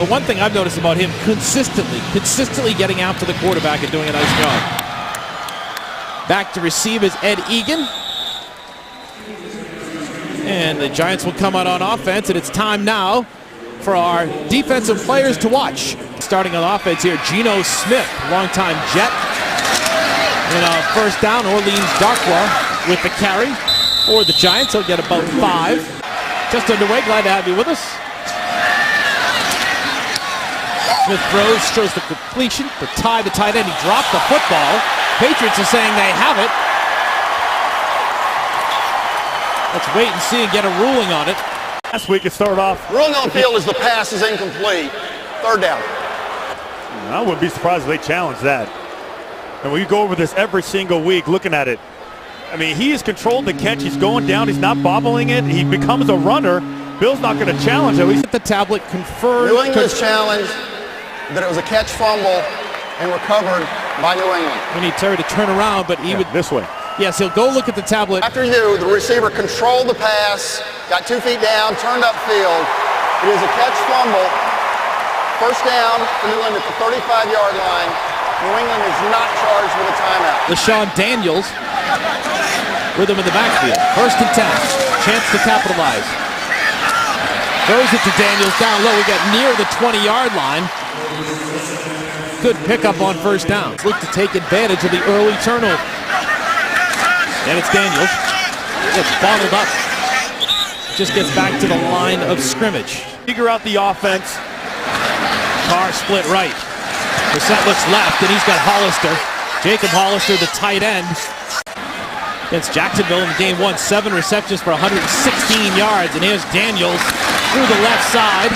The one thing I've noticed about him, consistently getting out to the quarterback and doing a nice job. Back to receive is Ed Egan. And the Giants will come out on offense, and it's time now for our defensive players to watch. Starting on offense here, Geno Smith, longtime Jet. And on first down, Orleans Darkwa with the carry for the Giants. He'll get about 5. Just underway, glad to have you with us. Smith throws the completion for Ty, the tight end. He dropped the football. Patriots are saying they have it. Let's wait and see and get a ruling on it. Last week it started off. Ruling on the field is the pass is incomplete. Third down. I wouldn't be surprised if they challenge that. And we go over this every single week looking at it. I mean, he has controlled the catch. He's going down. He's not bobbling it. He becomes a runner. Bill's not going to challenge it. He's at the tablet confirmed. New England's challenged that it was a catch fumble and recovered by New England. We need Terry to turn around, but he would this way. Yes, he'll go look at the tablet. After the receiver controlled the pass, got 2 feet down, turned upfield. It is a catch fumble. First down for New England at the 35-yard line. New England is not charged with a timeout. LaShawn Daniels with him in the backfield. First and 10. Chance to capitalize. Throws it to Daniels down low. We got near the 20-yard line. Good pickup on first down. Look to take advantage of the early turnover. And it's Daniels. It's bottled up. Just gets back to the line of scrimmage. Figure out the offense. Carr split right. Brissett looks left, and he's got Hollister. Jacob Hollister, the tight end. Against Jacksonville in game 1, 7 receptions for 116 yards. And here's Daniels through the left side.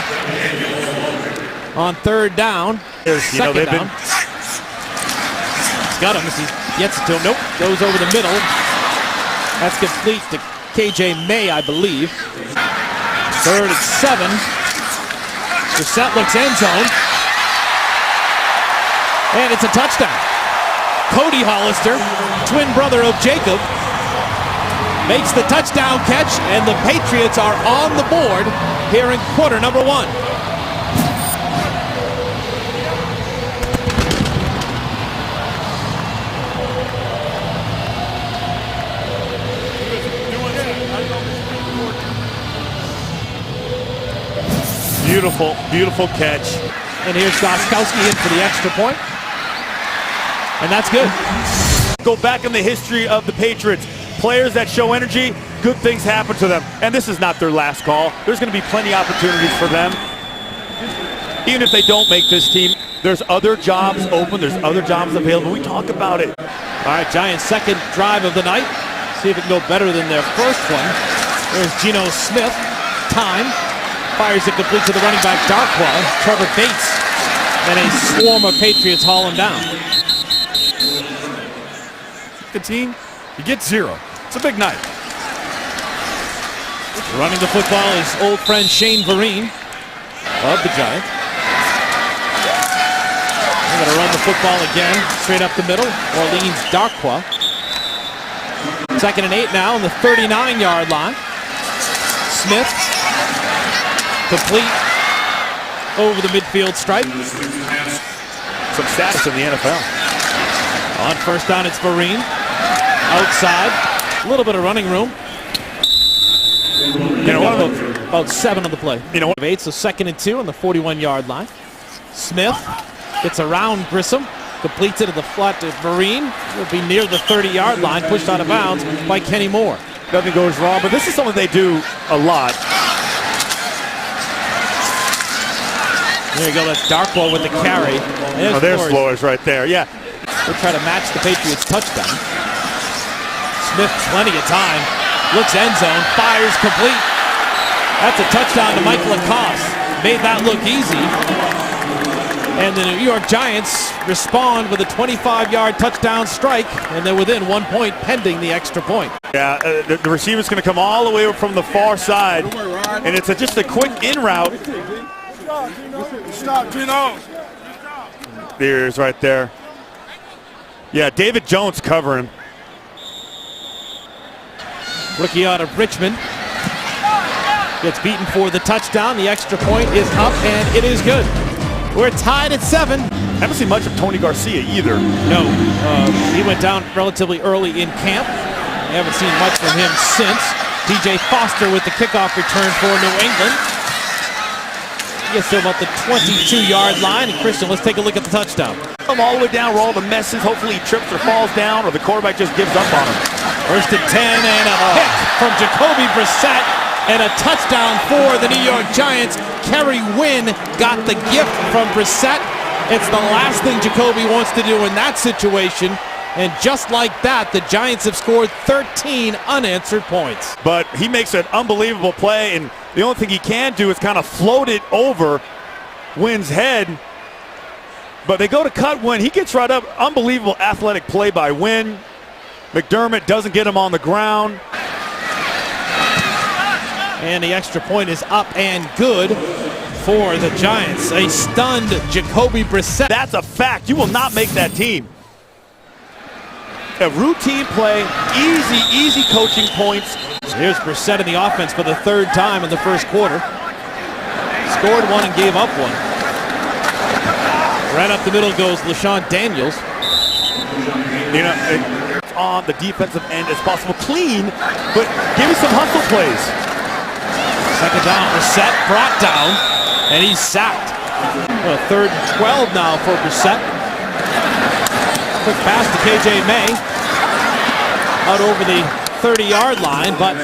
On third down. Second down. He's got him as he gets it to him. Nope. Goes over the middle. That's complete to KJ May, I believe. Third and 7. Brissett looks end zone. And it's a touchdown. Cody Hollister, twin brother of Jacob, makes the touchdown catch, and the Patriots are on the board here in quarter number 1. Beautiful, beautiful catch. And here's Gostkowski in for the extra point. And that's good. Go back in the history of the Patriots. Players that show energy, good things happen to them. And this is not their last call. There's going to be plenty of opportunities for them. Even if they don't make this team, there's other jobs open. There's other jobs available. We talk about it. All right, Giants' second drive of the night. See if it can go better than their first one. There's Geno Smith. Time. Fires it complete to the running back, Darkwa. Trevor Bates. And a swarm of Patriots haul him down. The team, you get 0. It's a big night. Running the football is old friend Shane Vereen of the Giants. They're going to run the football again, straight up the middle. Orleans Darkwa. Second and 8 now on the 39-yard line. Smith. Complete over the midfield stripe. Some status in the NFL. On first down, it's Vereen. Outside. A little bit of running room. You know what? About 7 on the play. You know what? 8, so second and 2 on the 41-yard line. Smith gets around Grissom. Completes it to the flat to Vereen. Will be near the 30-yard line. Pushed out of bounds by Kenny Moore. Nothing goes wrong, but this is something they do a lot. There you go, that's Darkwa with the carry. There's Flores right there, yeah. We'll try to match the Patriots' touchdown. Smith, plenty of time. Looks end zone, fires complete. That's a touchdown to Mike Lacoste. Made that look easy. And the New York Giants respond with a 25-yard touchdown strike, and they're within 1 point pending the extra point. Yeah, the receiver's going to come all the way from the far side, and it's just a quick in route. Stop, Gino. There's right there. Yeah, David Jones covering. Rookie out of Richmond. Gets beaten for the touchdown. The extra point is up, and it is good. We're tied at 7. Haven't seen much of Tony Garcia either. No, he went down relatively early in camp. We haven't seen much from him since. DJ Foster with the kickoff return for New England. He gets to about the 22-yard line. And Christian, let's take a look at the touchdown. Come all the way down where all the messes. Hopefully he trips or falls down, or the quarterback just gives up on him. First and 10, and a pick from Jacoby Brissett, and a touchdown for the New York Giants. Kerry Wynn got the gift from Brissett. It's the last thing Jacoby wants to do in that situation. And just like that, the Giants have scored 13 unanswered points. But he makes an unbelievable play, and the only thing he can do is kind of float it over Wynn's head. But they go to cut Wynn. He gets right up. Unbelievable athletic play by Wynn. McDermott doesn't get him on the ground. And the extra point is up and good for the Giants. A stunned Jacoby Brissett. That's a fact. You will not make that team. A routine play, easy coaching points. Here's Brissett in the offense for the 3rd time in the first quarter. Scored 1 and gave up 1. Right up the middle goes LaShawn Daniels. You know, it's on the defensive end as possible. Clean, but give me some hustle plays. Second down, Brissett brought down, and he's sacked. Well, 3rd and 12 now for Brissett. Quick pass to KJ May. Out over the 30-yard line, but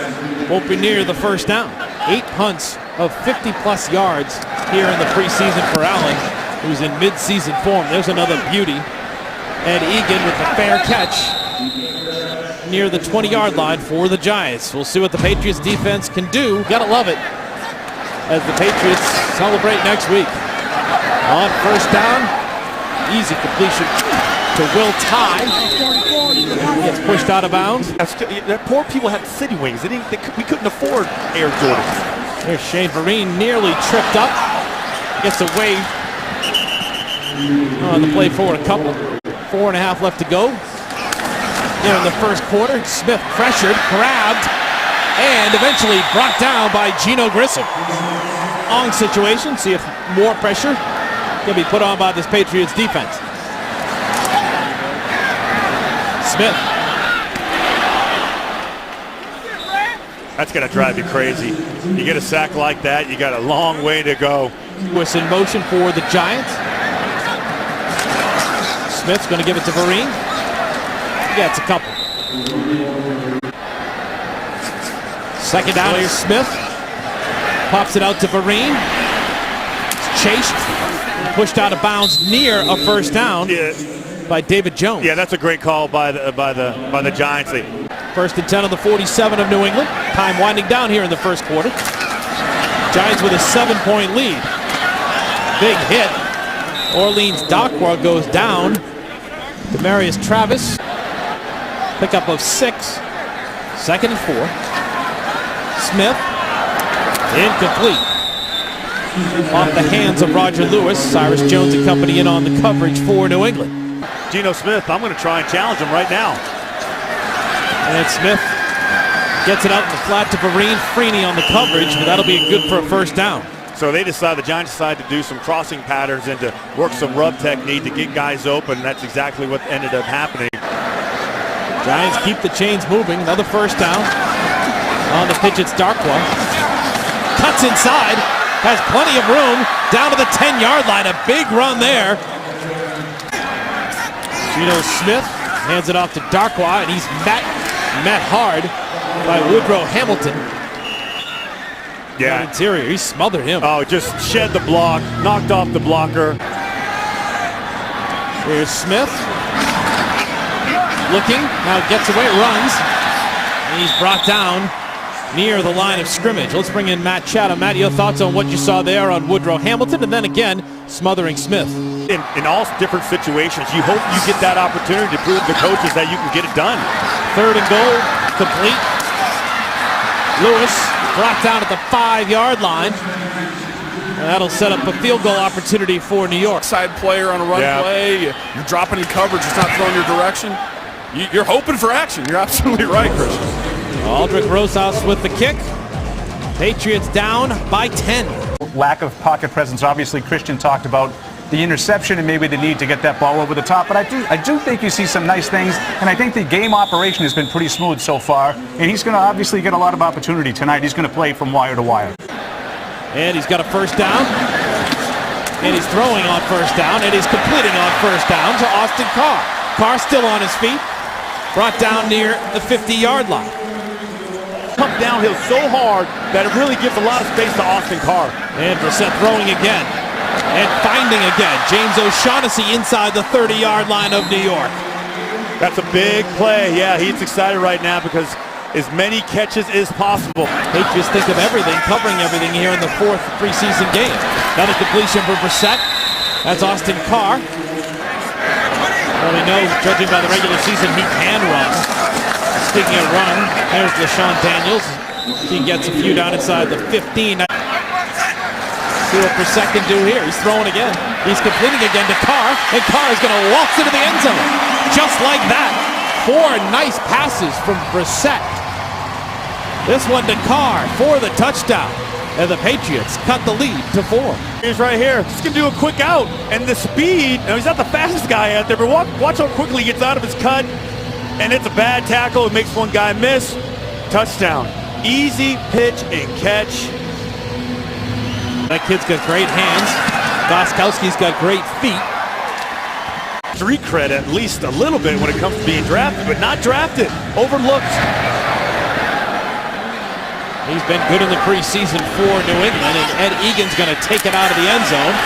won't be near the first down. 8 punts of 50-plus yards here in the preseason for Allen, who's in mid-season form. There's another beauty. And Egan with the fair catch near the 20-yard line for the Giants. We'll see what the Patriots defense can do. Gotta love it as the Patriots celebrate next week. On first down, easy completion to Will Tye. Gets pushed out of bounds. That poor people had city wings. We couldn't afford Air Jordans. There's Shane Vereen nearly tripped up. Gets away on the play forward a couple. 4.5 left to go. Here in the first quarter, Smith pressured, grabbed, and eventually brought down by Geno Grissom. Long situation. See if more pressure can be put on by this Patriots defense. Smith. That's going to drive you crazy. You get a sack like that, you got a long way to go. Lewis in motion for the Giants. Smith's going to give it to Vereen. He gets a couple. Second down, here's Smith. Pops it out to Vereen. Chased. Pushed out of bounds near a first down. By David Jones. Yeah, that's a great call by the Giants. First and 10 on the 47 of New England. Time winding down here in the first quarter. Giants with a 7-point lead. Big hit. Orleans Darkwa goes down. Demarius Travis. Pickup of 6. 2nd and 4. Smith. Incomplete. Off the hands of Roger Lewis. Cyrus Jones and company in on the coverage for New England. Geno Smith, I'm going to try and challenge him right now. And Smith gets it out in the flat to Vereen. Freeney on the coverage, but that'll be good for a first down. So the Giants decided to do some crossing patterns and to work some rub technique to get guys open. That's exactly what ended up happening. Giants keep the chains moving. Another first down. On the pitch, it's Darkwa. Cuts inside. Has plenty of room. Down to the 10-yard line. A big run there. Geno Smith hands it off to Darkwa, and he's met hard by Woodrow Hamilton. Yeah. Interior, he smothered him. Oh, just shed the block, knocked off the blocker. Here's Smith. Looking, now gets away, runs. And he's brought down near the line of scrimmage. Let's bring in Matt Chatham. Matt, your thoughts on what you saw there on Woodrow Hamilton, and then again, smothering Smith. In all different situations, you hope you get that opportunity to prove to the coaches that you can get it done. 3rd and goal, complete. Lewis brought down at the 5-yard line. And that'll set up a field goal opportunity for New York. Side player on a run play, you're dropping in coverage, it's not throwing your direction. You're hoping for action. You're absolutely right, Christian. Aldrick Rosas with the kick. Patriots down by 10. Lack of pocket presence. Obviously, Christian talked about the interception and maybe the need to get that ball over the top. But I do think you see some nice things, and I think the game operation has been pretty smooth so far. And he's going to obviously get a lot of opportunity tonight. He's going to play from wire to wire. And he's got a first down. And he's throwing on first down, and he's completing on first down to Austin Carr. Carr still on his feet, brought down near the 50-yard line. Come downhill so hard that it really gives a lot of space to Austin Carr. And Brissett throwing again. And finding again. James O'Shaughnessy inside the 30-yard line of New York. That's a big play. Yeah, he's excited right now because as many catches as possible. Patriots think of everything, covering everything here in the fourth preseason game. Another completion for Brissett. That's Austin Carr. Well, we know, judging by the regular season, he can run. Speaking of run, there's LaShawn Daniels. He gets a few down inside the 15. See what Brissett can do here. He's throwing again. He's completing again to Carr, and Carr is going to waltz into the end zone. Just like that. 4 nice passes from Brissett. This one to Carr for the touchdown. And the Patriots cut the lead to 4. He's right here. Just going to do a quick out. And the speed, now he's not the fastest guy out there, but watch how quickly he gets out of his cut. And it's a bad tackle. It makes one guy miss. Touchdown. Easy pitch and catch. That kid's got great hands. Gostkowski's got great feet. Street cred at least a little bit when it comes to being drafted, but not drafted. Overlooked. He's been good in the preseason for New England, and Ed Egan's going to take it out of the end zone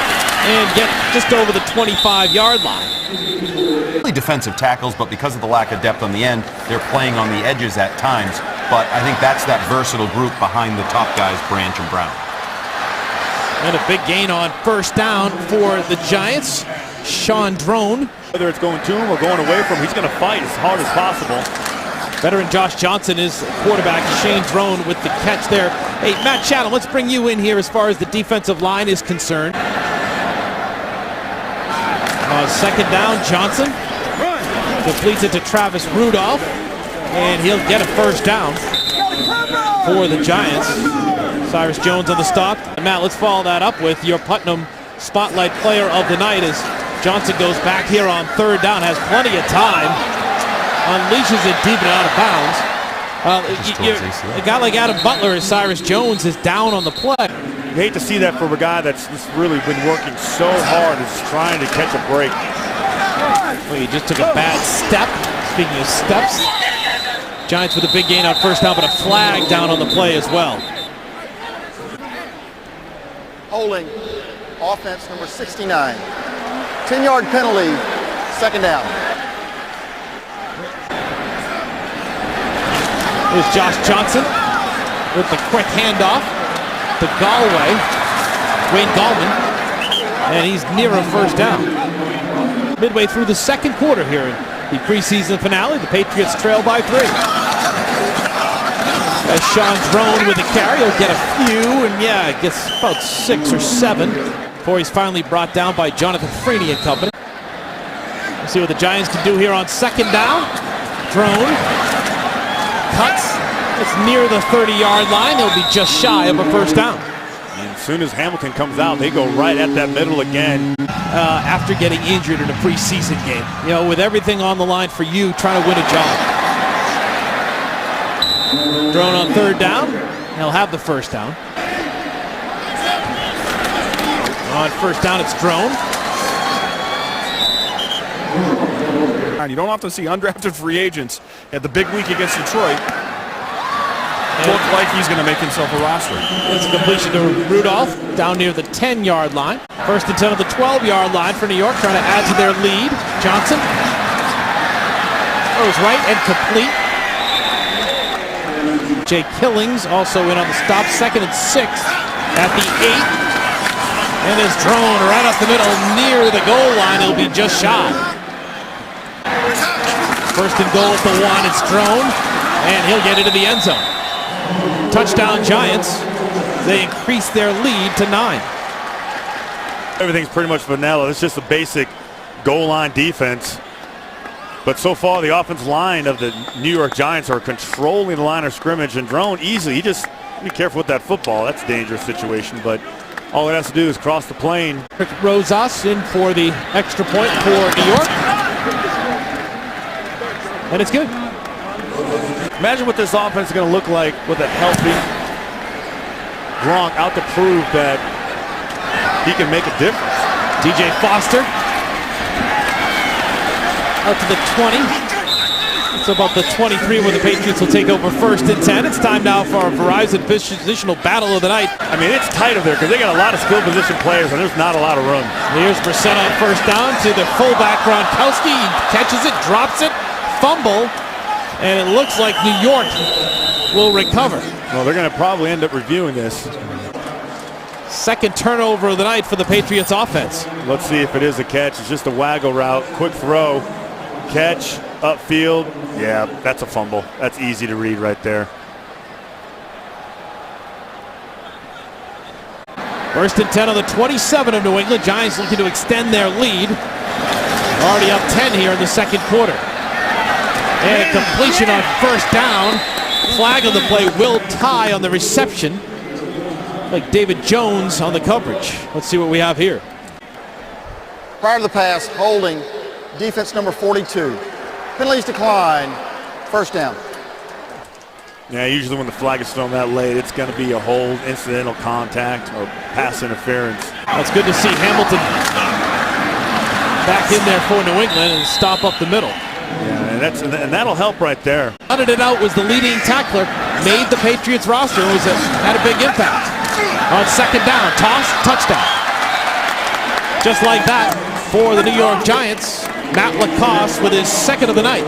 and get just over the 25-yard line. Really defensive tackles, but because of the lack of depth on the end, they're playing on the edges at times. But I think that's that versatile group behind the top guys, Branch and Brown. And a big gain on first down for the Giants. Sean Drone. Whether it's going to him or going away from him, he's going to fight as hard as possible. Veteran Josh Johnson is quarterback. Shane Drone with the catch there. Hey, Matt Chatham, let's bring you in here as far as the defensive line is concerned. Second down, Johnson completes it to Travis Rudolph, and he'll get a first down for the Giants. Cyrus Jones on the stop. And Matt, let's follow that up with your Putnam Spotlight Player of the Night as Johnson goes back here on third down, has plenty of time, unleashes it deep and out of bounds. A guy like Adam Butler, as Cyrus Jones, is down on the play. You hate to see that from a guy that's really been working so hard, is trying to catch a break. Well, he just took a bad step. Speaking of steps, Giants with a big gain on first down, but a flag down on the play as well. Holding, offense number 69. 10-yard penalty, second down. Here's Josh Johnson with the quick handoff to Galway, Wayne Gallman, and he's near a first down. Midway through the second quarter here in the preseason finale, the Patriots trail by 3. As Sean Drone with the carry, he'll get a few, and yeah, it gets about 6 or 7 before he's finally brought down by Jonathan Freeney and company. We'll see what the Giants can do here on second down. Drone cuts. It's near the 30-yard line. He'll be just shy of a first down. And as soon as Hamilton comes out, they go right at that middle again. After getting injured in a preseason game. You know, with everything on the line for you, trying to win a job. Drone on third down. He'll have the first down. On first down, it's Drone. You don't often see undrafted free agents at the big week against Detroit look like he's going to make himself a roster. It's a completion to Rudolph down near the 10-yard line. First and 10 on the 12-yard line for New York, trying to add to their lead. Johnson throws right and complete. Jay Killings also in on the stop. Second and 6 at the 8. And his Drone right up the middle near the goal line. He'll be just shy. First and goal at the 1. It's Drone, and he'll get into the end zone. Touchdown Giants. They increase their lead to 9. Everything's pretty much vanilla. It's just a basic goal line defense. But so far, the offensive line of the New York Giants are controlling the line of scrimmage, and Drone easily, he just Be careful with that football. That's a dangerous situation, but all it has to do is cross the plane. Rosas in for the extra point for New York. And it's good. Imagine what this offense is going to look like with a healthy Gronk out to prove that he can make a difference. DJ Foster out to the 20. It's about the 23 where the Patriots will take over 1st and 10. It's time now for our Verizon positional battle of the night. I mean, it's tight over there because they got a lot of skill position players and there's not a lot of room. Here's Brissett on 1st down to the fullback Gronkowski. He catches it, drops it, fumble, and it looks like New York will recover. Well, they're going to probably end up reviewing this. Second turnover of the night for the Patriots offense. Let's see if it is a catch. It's just a waggle route, quick throw, catch, upfield. Yeah, that's a fumble. That's easy to read right there. 1st and 10 on the 27 of New England. Giants looking to extend their lead. Already up 10 here in the second quarter. And completion on 1st down. Flag on the play. Will Tye on the reception. Like David Jones on the coverage. Let's see what we have here. Prior to the pass, holding, defense number 42. Penalties decline, 1st down. Yeah, usually when the flag is thrown that late, it's going to be a hold, incidental contact, or pass interference. It's good to see Hamilton back in there for New England and stop up the middle. Yeah, and that'll help right there. Hunted it out, was the leading tackler, made the Patriots roster, had a big impact. On 2nd down, toss, touchdown. Just like that for the New York Giants. Matt Lacoste with his 2nd of the night.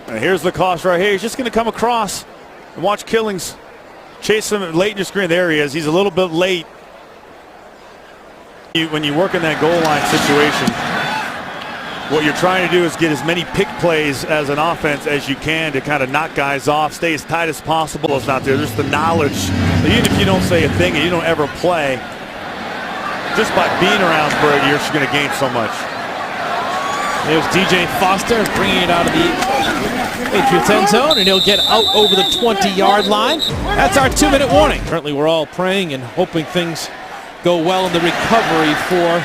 And here's Lacoste right here. He's just going to come across and watch Killings chase him late in your screen. There he is. He's a little bit late. When you work in that goal line situation, what you're trying to do is get as many pick plays as an offense as you can to kind of knock guys off, stay as tight as possible. It's not there. Just the knowledge that even if you don't say a thing and you don't ever play, just by being around for it, you're just going to gain so much. There's DJ Foster bringing it out of the Patriots end zone, and he'll get out over the 20-yard line. That's our 2-minute warning. Currently, we're all praying and hoping things go well in the recovery for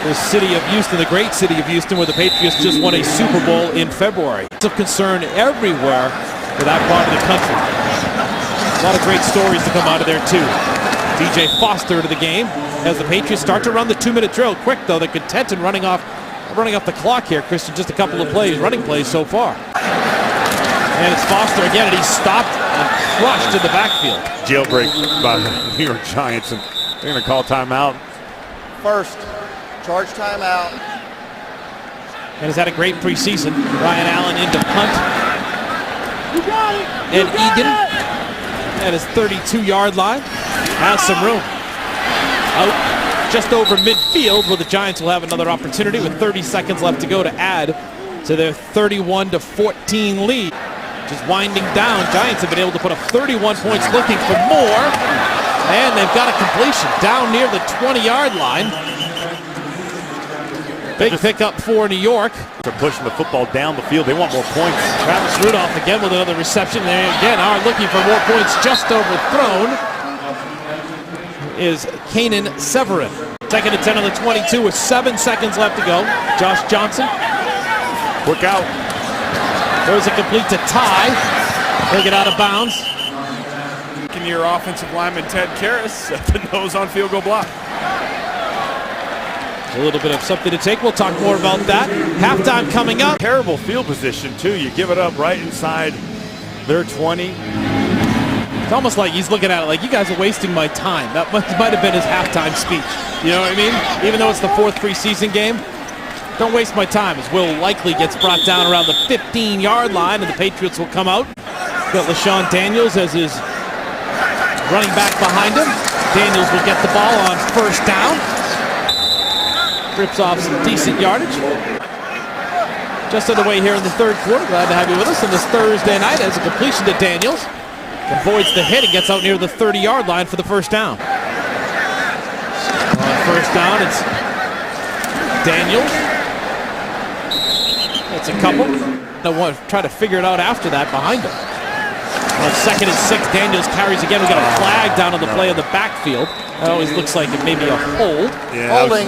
the city of Houston, the great city of Houston, where the Patriots just won a Super Bowl in February. It's of concern everywhere for that part of the country. A lot of great stories to come out of there, too. DJ Foster to the game as the Patriots start to run the 2-minute drill. Quick, though, they're content in running off the clock here, Christian. Just a couple of running plays so far. And it's Foster again, and he's stopped and crushed in the backfield. Jailbreak by the New York Giants, and they're going to call timeout. 1st, charge timeout. And has had a great preseason. Ryan Allen into punt. And Egan at his 32-yard line has some room. Out just over midfield, where the Giants will have another opportunity with 30 seconds left to go to add to their 31-14 lead. Just winding down, Giants have been able to put up 31 points looking for more. And they've got a completion down near the 20-yard line. Big pickup for New York. They're pushing the football down the field. They want more points. Travis Rudolph again with another reception. They again are looking for more points. Just overthrown is Kanan Severin. 2nd and 10 on the 22 with 7 seconds left to go. Josh Johnson. Quick out. Throws it complete to Tye. He'll get out of bounds. Your offensive lineman Ted Karras at the nose on field goal block. A little bit of something to take. We'll talk more about that. Halftime coming up. Terrible field position, too. You give it up right inside their 20. It's almost like he's looking at it like, you guys are wasting my time. That might have been his halftime speech. You know what I mean? Even though it's the 4th preseason game, don't waste my time, as Will likely gets brought down around the 15-yard line, and the Patriots will come out. Got LaShawn Daniels as his running back behind him. Daniels will get the ball on 1st down. Rips off some decent yardage. Just on the way here in the 3rd quarter. Glad to have you with us on this Thursday night as a completion to Daniels. Avoids the hit and gets out near the 30-yard line for the 1st down. On 1st down, it's Daniels. That's a couple. I want to try to figure it out after that behind him. On 2nd and 6, Daniels carries again. We got a flag down on the play of the backfield. That always looks like it may be a hold. Yeah, Holding,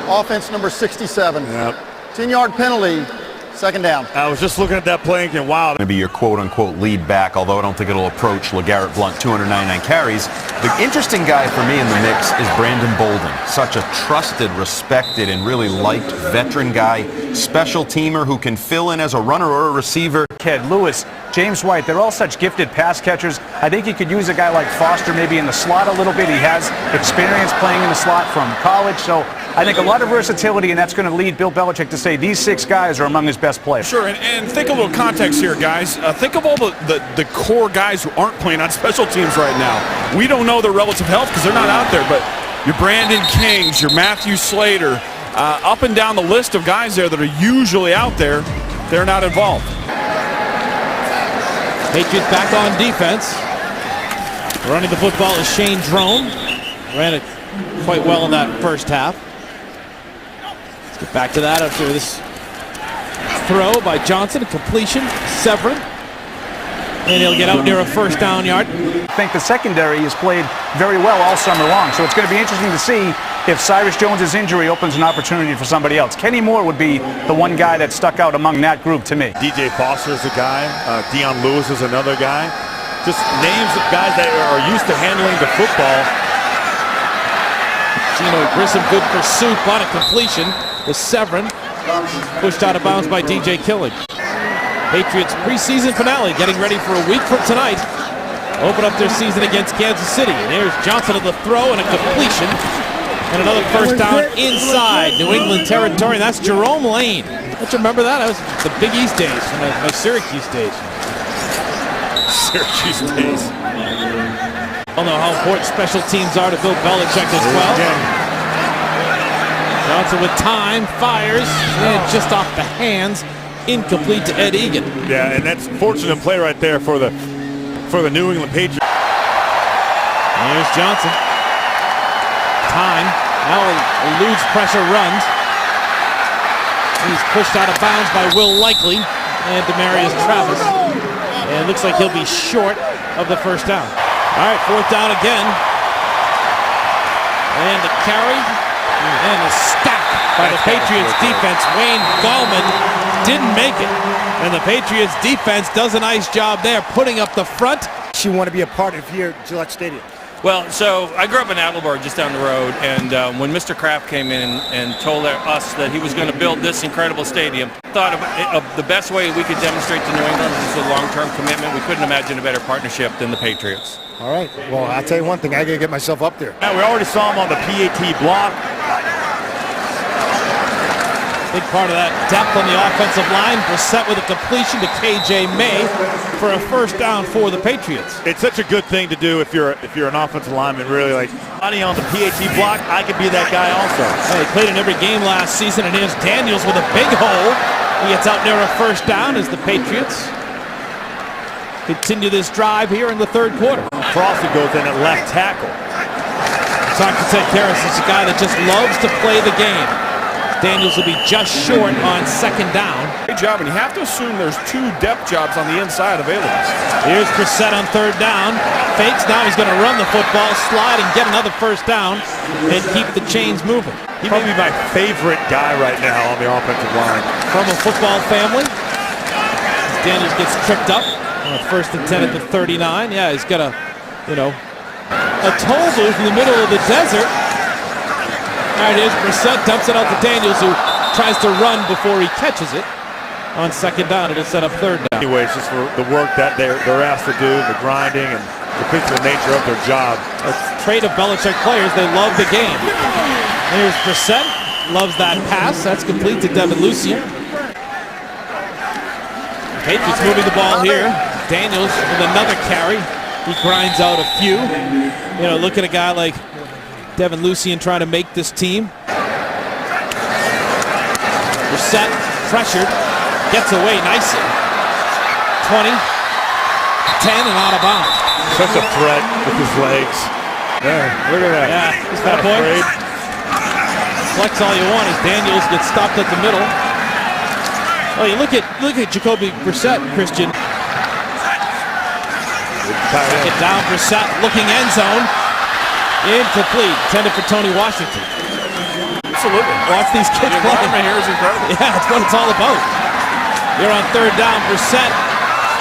offense number 67. Yep. 10-yard penalty, 2nd down. I was just looking at that play and thinking, wow. Going to be your quote-unquote lead back, although I don't think it'll approach LeGarrette Blount, 299 carries. The interesting guy for me in the mix is Brandon Bolden. Such a trusted, respected, and really liked veteran guy, special teamer who can fill in as a runner or a receiver. Kid, Lewis, James White, they're all such gifted pass catchers. I think you could use a guy like Foster maybe in the slot a little bit. He has experience playing in the slot from college, so I think a lot of versatility, and that's going to lead Bill Belichick to say these 6 guys are among his best players. Sure, and think a little context here, guys. Think of all the core guys who aren't playing on special teams right now. We don't know their relative health because they're not out there, but your Brandon Kings, your Matthew Slater, up and down the list of guys there that are usually out there, they're not involved. Patriots back on defense. Running the football is Shane Drone. Ran it quite well in that first half. Let's get back to that after this throw by Johnson. Completion, Severin. And he'll get out near a 1st down yard. I think the secondary has played very well all summer long, so it's going to be interesting to see if Cyrus Jones' injury opens an opportunity for somebody else. Kenny Moore would be the one guy that stuck out among that group to me. DJ Foster is a guy. Deion Lewis is another guy. Just names of guys that are used to handling the football. Gino Grissom, good pursuit, on a completion. The Severin pushed out of bounds by DJ Killing. Patriots preseason finale getting ready for a week from tonight. Open up their season against Kansas City. And here's Johnson of the throw and a completion. And another 1st down inside New England territory. And that's Jerome Lane. Don't you remember that? That was the Big East days, my Syracuse days. Syracuse days. I don't know how important special teams are to Bill Belichick as well. Johnson with time, fires, and just off the hands, incomplete to Ed Egan. Yeah, and that's fortunate play right there for the New England Patriots. Here's Johnson. Time. Now eludes pressure, runs. He's pushed out of bounds by Will Likely and Demarius Travis. And it looks like he'll be short of the 1st down. All right, 4th down again. And the carry and a stack by the Patriots defense. Wayne Gallman didn't make it. And the Patriots defense does a nice job there, putting up the front. You want to be a part of here at Gillette Stadium? Well, so I grew up in Attleboro, just down the road, and when Mr. Kraft came in and told us that he was going to build this incredible stadium, thought of the best way we could demonstrate to New England is a long-term commitment. We couldn't imagine a better partnership than the Patriots. All right. Well, I'll tell you one thing. I got to get myself up there. Now, we already saw him on the PAT block. Big part of that depth on the offensive line. Brissett with a completion to KJ May for a 1st down for the Patriots. It's such a good thing to do if you're an offensive lineman, really. Like, money on the PAT block, I could be that guy also. He played in every game last season, and here's Daniels with a big hole. He gets out near a 1st down as the Patriots continue this drive here in the 3rd quarter. Crosby goes in at left tackle. Talk to Ted Karras. He's a guy that just loves to play the game. Daniels will be just short on 2nd down. Great job, and you have to assume there's 2 depth jobs on the inside available. Here's Brissett on 3rd down. Fakes, now he's going to run the football, slide, and get another 1st down, and keep the chains moving. He may be my favorite guy right now on the offensive line. From a football family. Daniels gets tripped up on a 1st and 10 at the 39. Yeah, he's got a toll booth in the middle of the desert. All right, here's Brissett, dumps it out to Daniels, who tries to run before he catches it. On 2nd down, it'll set up 3rd down. Anyways, just for the work that they're asked to do, the grinding and the physical nature of their job. A trait of Belichick players, they love the game. Here's Brissett, loves that pass. That's complete to Devin Lucien. Patriots moving the ball here. Daniels with another carry. He grinds out a few. You know, look at a guy like Devin Lucien trying to make this team. Brissett, pressured, gets away nicely. 20, 10, and out of bounds. Such a threat with his legs. Yeah, look at that. Yeah, he's got a point. Flex all you want as Daniels gets stopped at the middle. Oh, you look at Jacoby Brissett, Christian. Second down, Brissett looking end zone. Incomplete. Intended for Tony Washington. Absolutely. Watch these kids The play. environment here is incredible. Yeah, that's what it's all about. Here on third down, Brissett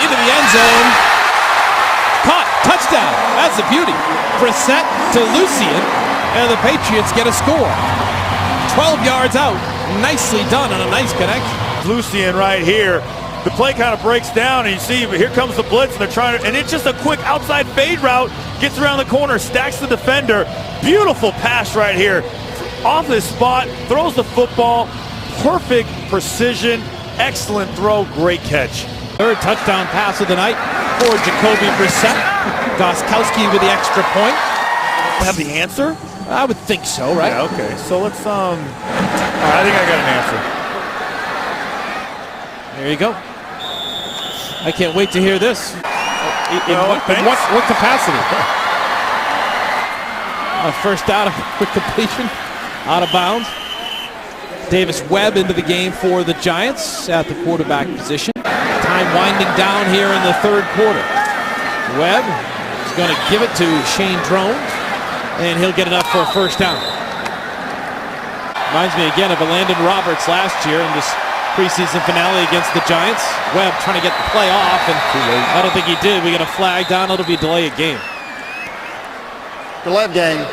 into the end zone. Caught. Touchdown. That's the beauty. Brissett to Lucien, and the Patriots get a score. 12 yards out. Nicely done on a nice connection. Lucien right here. The play kind of breaks down, and you see here comes the blitz, and they're trying to, and it's just a quick outside fade route. Gets around the corner, stacks the defender. Beautiful pass right here. Off his spot, throws the football. Perfect precision. Excellent throw. Great catch. Third touchdown pass of the night for Jacoby Brissett. Goskowski with the extra point. Have the answer? I would think so, right? Yeah, okay. So let's, all right, I think I got an answer. There you go. I can't wait to hear this. In what capacity? First out, quick completion, out of bounds. Davis Webb into the game for the Giants at the quarterback position. Time winding down here in the third quarter. Webb is going to give it to Shane Drone, and he'll get enough for a first down. Reminds me again of Landon Roberts last year in this preseason finale against the Giants. Webb trying to get the play off, and I don't think he did. We get a flag down. It'll be a delay of game. Delay of game.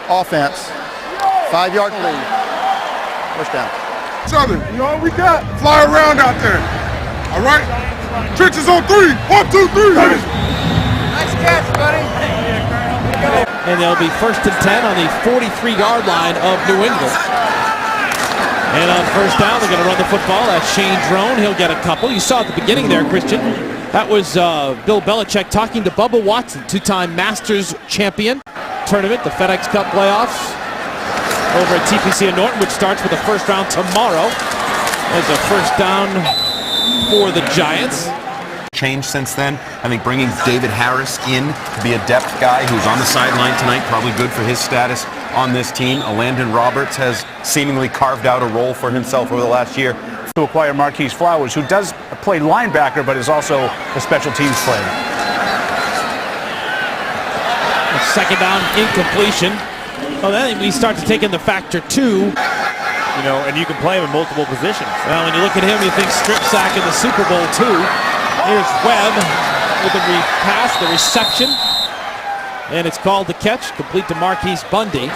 Offense. 5-yard lead. First down. Each other. You know what we got? Fly around out there. All right? Trenches on 3. 1, 2, 3. Nice catch, buddy. And they'll be first and 10 on the 43-yard line of New England. And on first down, they're going to run the football. That's Shane Drone. He'll get a couple. You saw at the beginning there, Christian. That was Bill Belichick talking to Bubba Watson, two-time Masters champion tournament, the FedEx Cup playoffs over at TPC in Norton, which starts with the first round tomorrow. As a first down for the Giants. Changed since then. I think bringing David Harris in to be a depth guy who's on the sideline tonight, probably good for his status on this team. Landon Roberts has seemingly carved out a role for himself over the last year. To acquire Marquise Flowers, who does play linebacker, but is also a special teams player. Second down, incompletion. Well, then we start to take in the factor two. You know, and you can play him in multiple positions. Well, when you look at him, you think strip sack in the Super Bowl too. Here's Webb with the pass, the reception. And it's called the catch, complete to Marquise Bundy.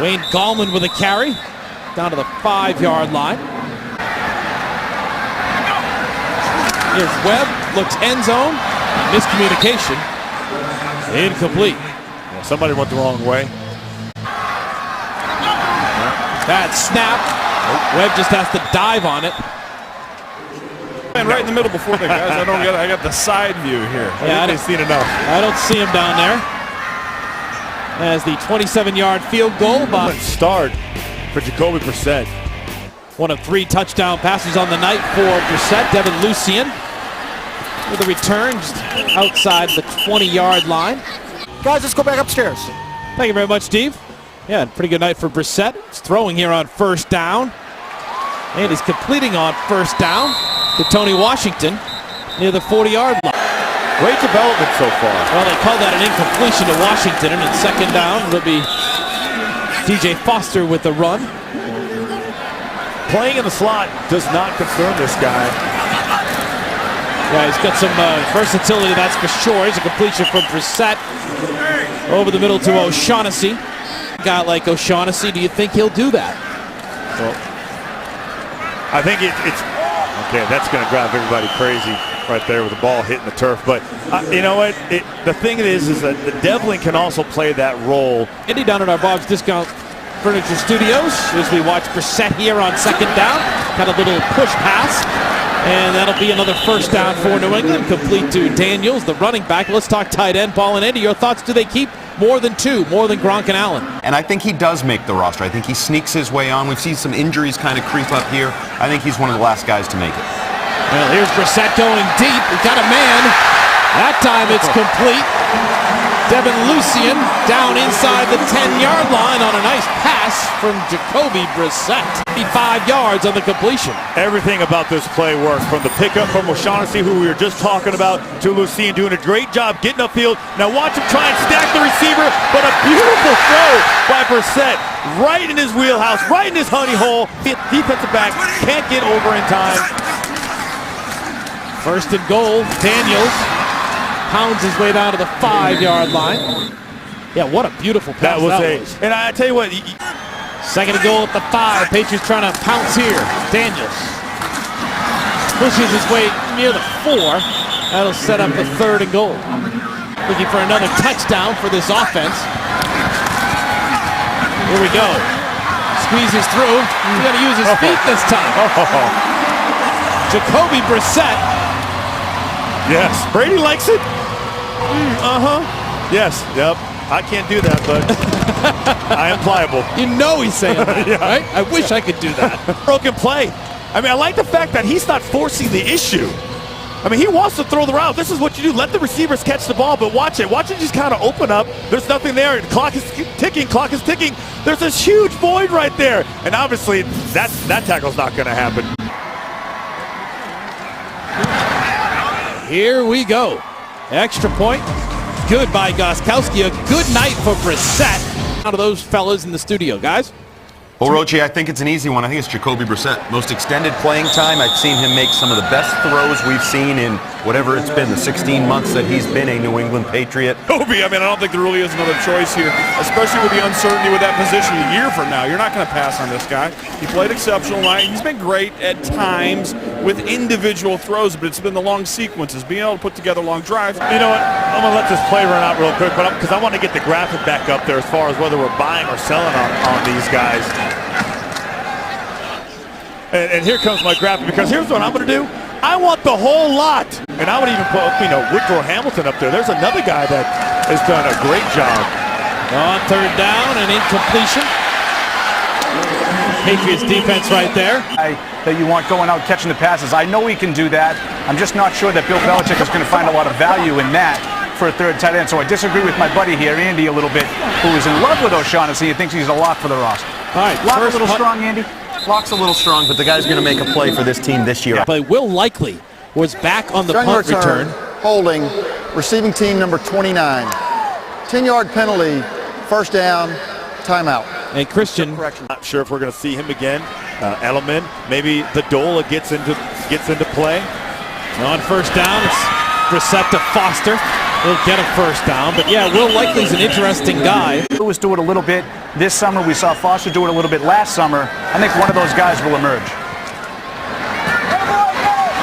Wayne Gallman with a carry down to the 5-yard line. Here's Webb, looks end zone, miscommunication, incomplete. Well, somebody went the wrong way. Bad snap. Webb just has to dive on it. And right in the middle before the guys. I got the side view here. Yeah, They've seen enough. I don't see him down there. As the 27-yard field goal by Start for Jacoby Brissett. one of 3 touchdown passes on the night for Brissett. Devin Lucien with a return just outside the 20-yard line. Guys, let's go back upstairs. Thank you very much, Steve. Yeah, pretty good night for Brissett. He's throwing here on first down. And he's completing on first down to Tony Washington near the 40-yard line. Great development so far. Well, they call that an incompletion to Washington, and in second down, it'll be DJ Foster with the run. Playing in the slot does not concern this guy. Yeah, he's got some versatility, that's for sure. Here's a completion from Brissett over the middle to O'Shaughnessy. A guy like O'Shaughnessy, do you think he'll do that? Well, I think it's okay. That's going to drive everybody crazy right there with the ball hitting the turf. But you know what? The thing is that the Devlin can also play that role. Indy down at our Bob's Discount Furniture Studios as we watch Brissett here on second down. Got a little push pass. And that'll be another first down for New England, complete to Daniels, the running back. Let's talk tight end, Paul and Andy. Your thoughts, do they keep more than 2, more than Gronk and Allen? And I think he does make the roster. I think he sneaks his way on. We've seen some injuries kind of creep up here. I think he's one of the last guys to make it. Well, here's Brissett going deep. We've got a man. That time it's complete Devin Lucien down inside the 10-yard line on a nice pass from Jacoby Brissett. 55 yards on the completion. Everything about this play worked, from the pickup from O'Shaughnessy, who we were just talking about, to Lucien doing a great job getting upfield. Now watch him try and stack the receiver, but a beautiful throw by Brissett. Right in his wheelhouse, right in his honey hole. Defensive back can't get over in time. First and goal, Daniels pounds his way down to the 5-yard line. Yeah, what a beautiful pass that was. And I tell you what. Second and goal at the 5. Patriots trying to pounce here. Daniels pushes his way near the 4. That'll set up the 3rd and goal. Looking for another touchdown for this offense. Here we go. Squeezes through. He's going to use his feet this time. Jacoby Brissett. Yes, Brady likes it. Yes, yep. I can't do that, but I am pliable. You know he's saying that, yeah. Right? I wish I could do that. Broken play. I mean, I like the fact that he's not forcing the issue. I mean, he wants to throw the route. This is what you do. Let the receivers catch the ball, but watch it. Watch it just kind of open up. There's nothing there. The clock is ticking. Clock is ticking. There's this huge void right there. And obviously, that tackle's not going to happen. Here we go. Extra point. Good by Gostkowski. A good night for Brissett. Out of those fellas in the studio, guys. Well, Rochi, I think it's an easy one. I think it's Jacoby Brissett. Most extended playing time. I've seen him make some of the best throws we've seen in whatever it's been, the 16 months that he's been a New England Patriot. Kobe, I mean, I don't think there really is another choice here, especially with the uncertainty with that position a year from now. You're not going to pass on this guy. He played exceptional. He's been great at times with individual throws, but it's been the long sequences, being able to put together long drives. You know what? I'm going to let this play run out real quick, but because I want to get the graphic back up there as far as whether we're buying or selling on these guys. And here comes my graphic, because here's what I'm going to do. I want the whole lot. And I would even put, Woodrow Hamilton up there. There's another guy that has done a great job. On 3rd down, an incompletion. Patriots defense right there. That you want going out catching the passes. I know he can do that. I'm just not sure that Bill Belichick is going to find a lot of value in that for a 3rd tight end. So I disagree with my buddy here, Andy, a little bit, who is in love with O'Shaughnessy and thinks he's a lock for the roster. All right, lock a little strong, Andy. Block's a little strong, but the guy's going to make a play for this team this year. But Will Likely was back on the punt return. Holding, receiving team number 29. 10-yard penalty, 1st down, timeout. And Christian, not sure if we're going to see him again. Edelman, maybe the Dola gets into play. On 1st down, it's Brissett to Foster. He'll get a 1st down, but yeah, Will Likely's an interesting guy. Lewis do it a little bit this summer. We saw Foster do it a little bit last summer. I think one of those guys will emerge.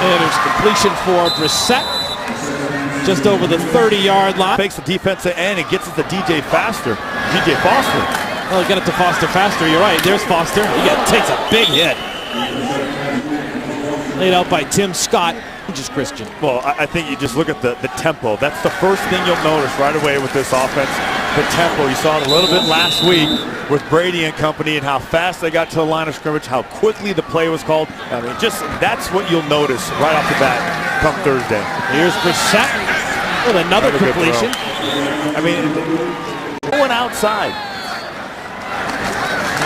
And there's completion for Brissett, just over the 30-yard line. Fakes the defensive end and gets it to DJ Foster. Oh, get it to Foster faster. You're right. There's Foster. He takes a big hit. Laid out by Tim Scott. Just Christian. Well, I think you just look at the tempo. That's the first thing you'll notice right away with this offense. The tempo. You saw it a little bit last week with Brady and company, and how fast they got to the line of scrimmage, how quickly the play was called. I mean, that's what you'll notice right off the bat come Thursday. Here's Brissett with another completion. I mean, going outside.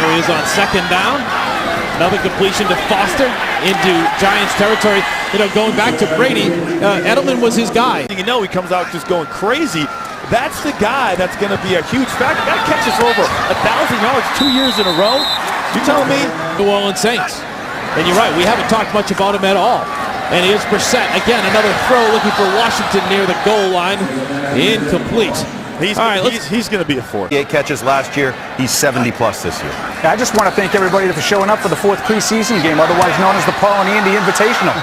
Here he is on 2nd down. Another completion to Foster into Giants territory. Going back to Brady, Edelman was his guy. He comes out just going crazy. That's the guy that's going to be a huge factor. That catches for over 1,000 yards 2 years in a row. You telling me? New Orleans Saints. And you're right, we haven't talked much about him at all. And here's Brissett. Again, another throw looking for Washington near the goal line. Incomplete. He's going to be a 4. 8 catches last year. He's 70-plus this year. I just want to thank everybody for showing up for the 4th preseason game, otherwise known as the Paul and Andy Invitational.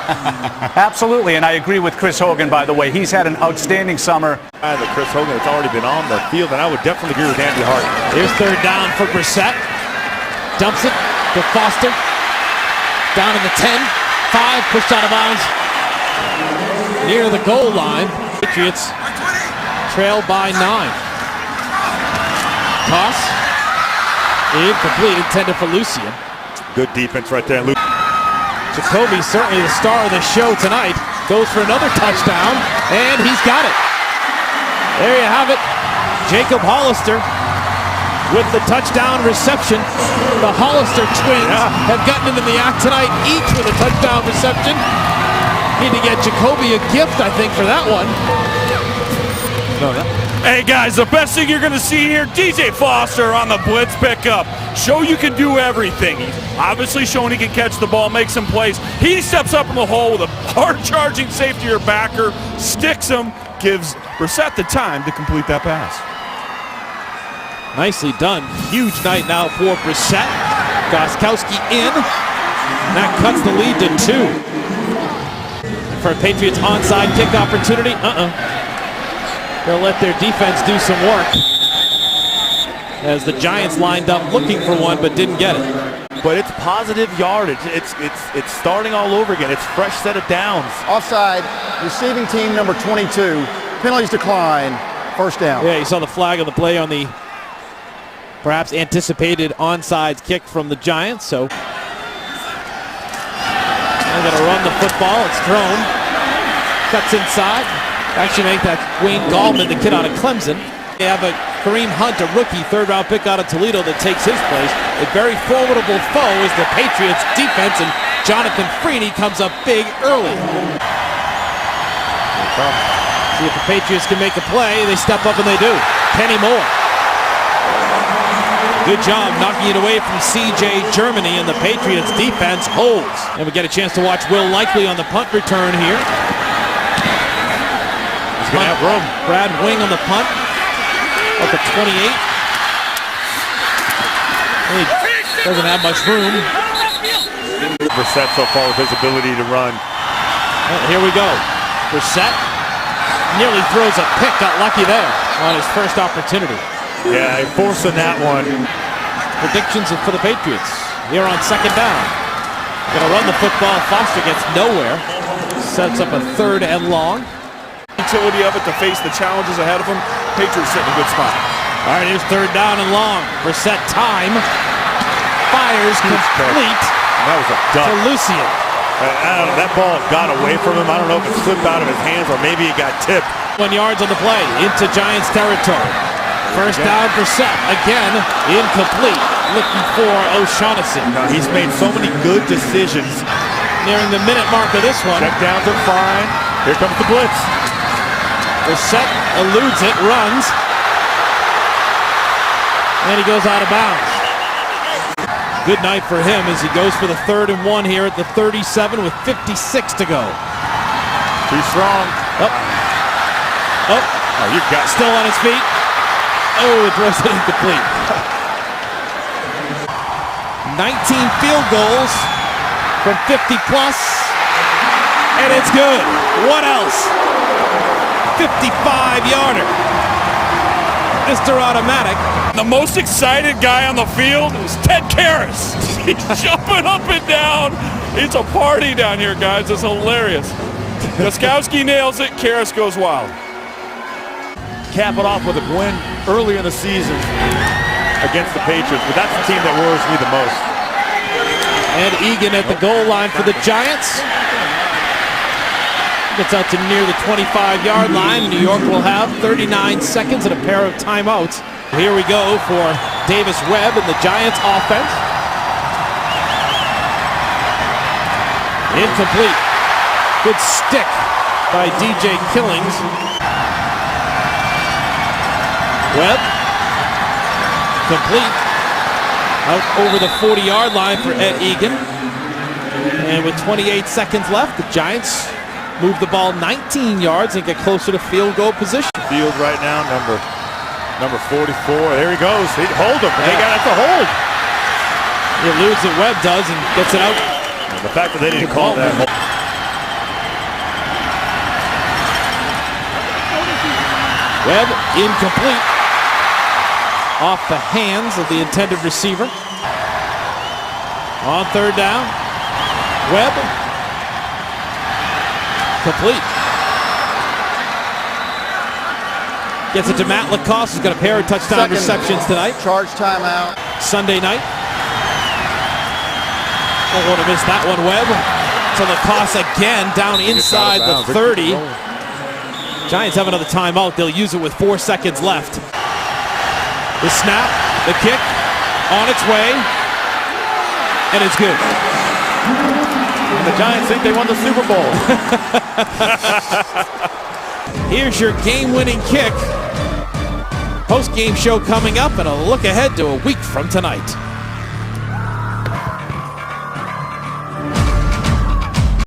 Absolutely, and I agree with Chris Hogan, by the way. He's had an outstanding summer. Chris Hogan has already been on the field, and I would definitely agree with Andy Hart. Here's 3rd down for Brissett. Dumps it to Foster. Down in the 10. 5, pushed out of bounds. Near the goal line. Patriots trail by 9. Toss. Incomplete, intended for Lucien. Good defense right there. Jacoby, certainly the star of the show tonight, goes for another touchdown, and he's got it. There you have it. Jacob Hollister with the touchdown reception. The Hollister twins have gotten into the act tonight, each with a touchdown reception. Need to get Jacoby a gift, I think, for that one. Hey guys, the best thing you're gonna see here, DJ Foster on the blitz pickup. Show you can do everything. He's obviously showing he can catch the ball, make some plays. He steps up in the hole with a hard-charging safety or backer, sticks him, gives Brissett the time to complete that pass. Nicely done. Huge night now for Brissett. Gostkowski in. And that cuts the lead to 2. For a Patriots onside kick opportunity. They'll let their defense do some work. As the Giants lined up looking for one but didn't get it. But it's positive yardage. It's starting all over again. It's fresh set of downs. Offside, receiving team number 22. Penalties decline. First down. Yeah, you saw the flag on the play on the perhaps anticipated onside kick from the Giants. So they're going to run the football. It's thrown. Cuts inside. Actually make that Wayne Gallman, the kid out of Clemson. They have a Kareem Hunt, a rookie, third-round pick out of Toledo that takes his place. A very formidable foe is the Patriots defense, and Jonathan Freeney comes up big early. See if the Patriots can make a play. They step up and they do. Kenny Moore. Good job knocking it away from C.J. Germany, and the Patriots defense holds. And we get a chance to watch Will Likely on the punt return here. He's going to have room. Brad Wing on the punt. Up to 28. He doesn't have much room. Brissett so far with his ability to run. Well, here we go. Brissett nearly throws a pick. Got lucky there on his first opportunity. Yeah, forcing that one. Predictions for the Patriots here on second down. Going to run the football. Foster gets nowhere. Sets up a 3rd and long. Utility of it to face the challenges ahead of him. Patriots sit in a good spot. All right, here's 3rd down and long. Brissett time. Fires complete. That was a duck. To Lucien. I don't know, that ball got away from him. I don't know if it slipped out of his hands or maybe it got tipped. 1 yards on the play into Giants territory. First down Brissett. Again, incomplete. Looking for O'Shaughnessy. He's made so many good decisions. Nearing the minute mark of this one. Check downs are fine. Here comes the blitz. Brissett eludes it, runs, and he goes out of bounds. Good night for him as he goes for the 3rd and 1 here at the 37 with 56 to go. Too strong. Oh, you got still on his feet. Oh, it throws it incomplete. 19 field goals from 50 plus, and it's good. What else? 55-yarder. Mr. Automatic. The most excited guy on the field is Ted Karras. He's jumping up and down. It's a party down here, guys. It's hilarious. Gostkowski nails it. Karras goes wild. Cap it off with a win early in the season against the Patriots, but that's the team that worries me the most. And Egan at the goal line for the Giants. Gets out to near the 25-yard line. New York will have 39 seconds and a pair of timeouts. Here we go for Davis Webb and the Giants offense. Incomplete. Good stick by DJ Killings. Webb. Complete. Out over the 40-yard line for Ed Egan. And with 28 seconds left, the Giants move the ball 19 yards and get closer to field goal position. Field right now, number 44. There he goes. He hold him. They got it to hold. He eludes it. Webb does and gets it out. And the fact that they didn't call that. Webb incomplete. Off the hands of the intended receiver. On 3rd down. Webb. Complete. Gets it to Matt Lacoste, who's got a pair of touchdown receptions tonight. Charge timeout. Sunday night. Don't want to miss that one, Webb. To Lacoste again, down inside the 30. Giants have another timeout. They'll use it with 4 seconds left. The snap, the kick, on its way, and it's good. And the Giants think they won the Super Bowl. Here's your game-winning kick. Post-game show coming up, and a look ahead to a week from tonight.